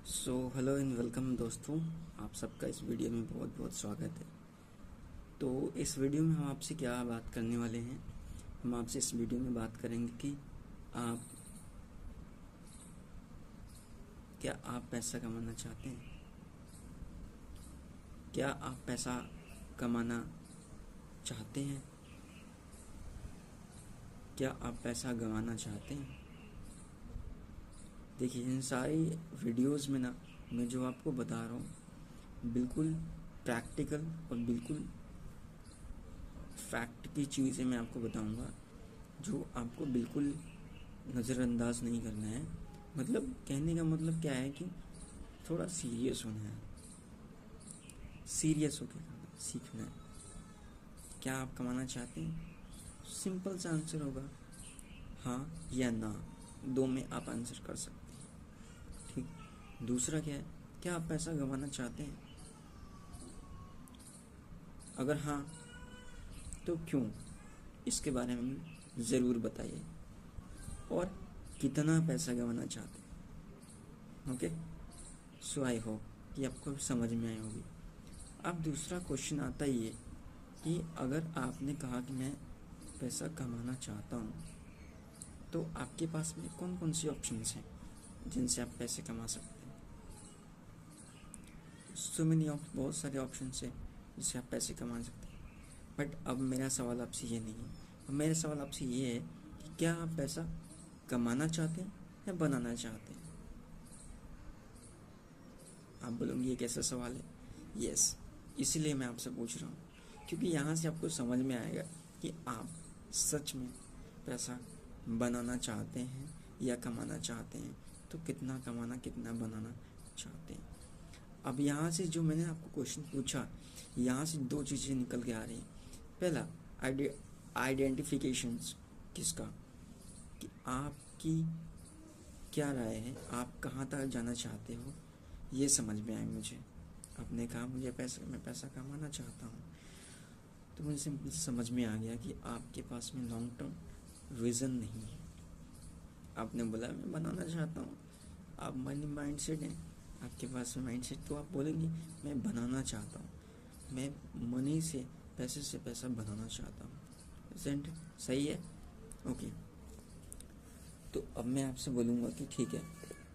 Hello and welcome दोस्तों, आप सबका इस वीडियो में बहुत बहुत स्वागत है। तो इस वीडियो में हम आपसे क्या बात करने वाले हैं। हम आपसे इस वीडियो में बात करेंगे कि आप क्या आप पैसा कमाना चाहते हैं। क्या आप पैसा कमाना चाहते हैं। क्या आप पैसा गंवाना चाहते हैं। देखिए, इन सारी वीडियोस में ना मैं जो आपको बता रहा हूँ बिल्कुल प्रैक्टिकल और बिल्कुल फैक्ट की चीज़ें मैं आपको बताऊंगा, जो आपको बिल्कुल नज़रअंदाज नहीं करना है। मतलब कहने का मतलब क्या है कि थोड़ा सीरियस होना है, सीरियस होकर सीखना है। क्या आप कमाना चाहते हैं। सिंपल सा आंसर होगा हाँ या ना, दो में आप आंसर कर सकते हैं। ठीक। दूसरा क्या है, क्या आप पैसा कमाना चाहते हैं। अगर हाँ तो क्यों, इसके बारे में ज़रूर बताइए। और कितना पैसा कमाना चाहते हैं। ओके, सो आई होप कि आपको समझ में आई होगी। अब दूसरा क्वेश्चन आता ही है कि अगर आपने कहा कि मैं पैसा कमाना चाहता हूँ, तो आपके पास में कौन कौन सी ऑप्शंस हैं जिनसे आप पैसे कमा सकते हैं। बहुत सारे ऑप्शंस हैं जिससे आप पैसे कमा सकते हैं। बट अब मेरा सवाल आपसे ये नहीं है। अब मेरा सवाल आपसे ये है कि क्या आप पैसा कमाना चाहते हैं या बनाना चाहते हैं। आप बोलोगे ये कैसा सवाल है। यस, इसीलिए मैं आपसे पूछ रहा हूँ, क्योंकि यहाँ से आपको समझ में आएगा कि आप सच में पैसा बनाना चाहते हैं या कमाना चाहते हैं। तो कितना कमाना, कितना बनाना चाहते हैं। अब यहाँ से जो मैंने आपको क्वेश्चन पूछा, यहाँ से दो चीज़ें निकल के आ रही हैं। पहला, आइडेंटिफिकेशंस किसका, कि आपकी क्या राय है, आप कहाँ तक जाना चाहते हो, ये समझ में आए मुझे। आपने कहा मैं पैसा कमाना चाहता हूँ, तो मुझे समझ में आ गया कि आपके पास में लॉन्ग टर्म विज़न नहीं है। आपने बोला मैं बनाना चाहता हूँ, आप मनी माइंडसेट हैं, आपके पास में माइंडसेट, तो आप बोलेंगे मैं बनाना चाहता हूँ, मैं मनी से पैसा बनाना चाहता हूँ। सही है। ओके, तो अब मैं आपसे बोलूँगा कि ठीक है,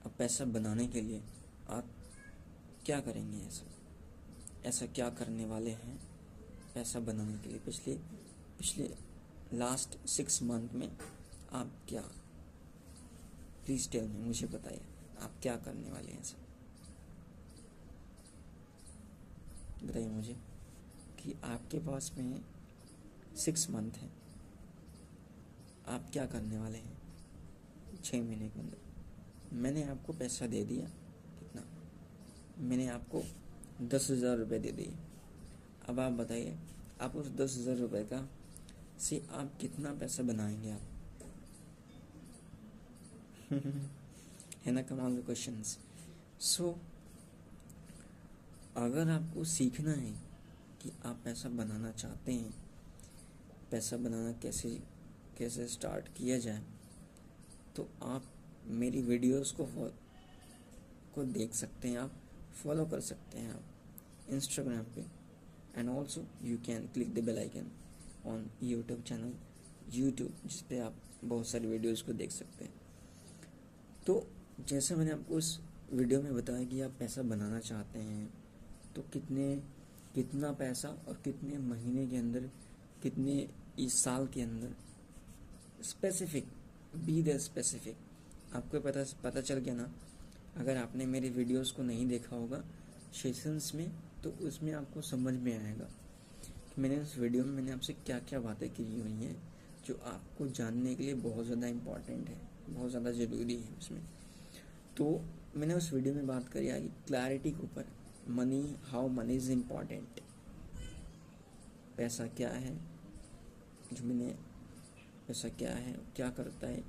अब पैसा बनाने के लिए आप क्या करेंगे। ऐसा क्या करने वाले हैं पैसा बनाने के लिए। पिछले लास्ट 6 मंथ में आप क्या, प्लीज़ टेल मी, मुझे बताइए आप क्या करने वाले हैं। ऐसा बताइए मुझे कि आपके पास में 6 मंथ है, आप क्या करने वाले हैं 6 महीने के अंदर। मैंने आपको पैसा दे दिया, कितना, मैंने आपको 10,000 रुपये दे दिए। अब आप बताइए, आप उस 10,000 रुपये का से आप कितना पैसा बनाएंगे आप। है ना कमाल के क्वेश्चंस। सो अगर आपको सीखना है कि आप पैसा बनाना चाहते हैं, पैसा बनाना कैसे स्टार्ट किया जाए, तो आप मेरी वीडियोस को देख सकते हैं, आप फॉलो कर सकते हैं आप इंस्टाग्राम पे। And also you can click the bell icon on YouTube channel, जिस पे आप बहुत सारी वीडियोस को देख सकते हैं। तो जैसे मैंने आपको इस वीडियो में बताया कि आप पैसा बनाना चाहते हैं, तो कितना पैसा और कितने महीने के अंदर, कितने इस साल के अंदर, स्पेसिफिक, बी द स्पेसिफिक। आपको पता चल गया ना। अगर आपने मेरे वीडियोस को नहीं देखा होगा सेशंस में, तो उसमें आपको समझ में आएगा कि मैंने उस वीडियो में मैंने आपसे क्या क्या बातें की हुई हैं, जो आपको जानने के लिए बहुत ज़्यादा इम्पॉर्टेंट है, बहुत ज़्यादा ज़रूरी है उसमें। तो मैंने उस वीडियो में बात करी है क्लैरिटी के ऊपर, money, how many is important. पैसा क्या है, पैसा क्या है, क्या करता है,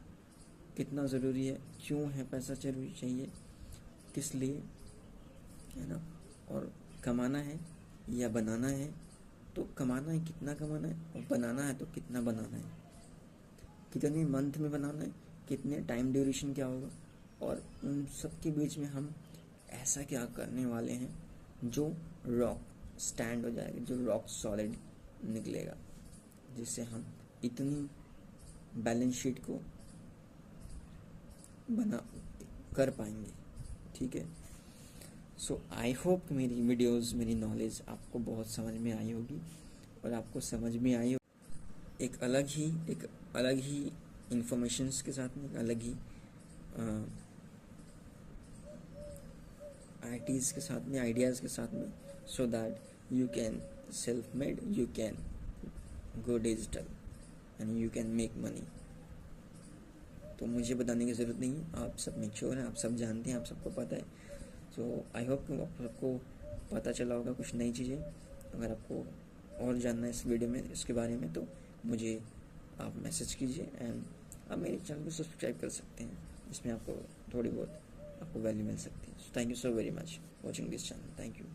कितना ज़रूरी है, क्यों है पैसा जरूरी चाहिए, किस लिए, है ना। और कमाना है या बनाना है, तो कमाना है कितना कमाना है, और बनाना है तो कितना बनाना है, कितने मंथ में बनाना है, कितने टाइम ड्यूरेशन क्या होगा, और उन सब के बीच में हम ऐसा क्या करने वाले हैं जो रॉक स्टैंड हो जाएगा, जो रॉक सॉलिड निकलेगा, जिससे हम इतनी बैलेंस शीट को बना कर पाएंगे। ठीक है, सो आई होप मेरी वीडियोस, मेरी नॉलेज आपको बहुत समझ में आई होगी, और आपको समझ में आई एक अलग ही इंफॉर्मेशंस के साथ में, एक अलग ही आईटीज़ के साथ में, आइडियाज़ के साथ में, so that you can self made, you can go digital and you can make money. तो मुझे बताने की ज़रूरत नहीं, आप सब मैच्योर हैं, आप सब जानते हैं, आप सबको पता है। सो आई होप कि आप सबको पता चला होगा कुछ नई चीज़ें। अगर आपको और जानना है इस वीडियो में, इसके बारे में, तो मुझे आप मैसेज कीजिए एंड आप मेरे चैनल को सब्सक्राइब कर सकते हैं, इसमें आपको थोड़ी बहुत आपको वैल्यू मिल सकती है। So thank you so very much watching this channel. Thank you.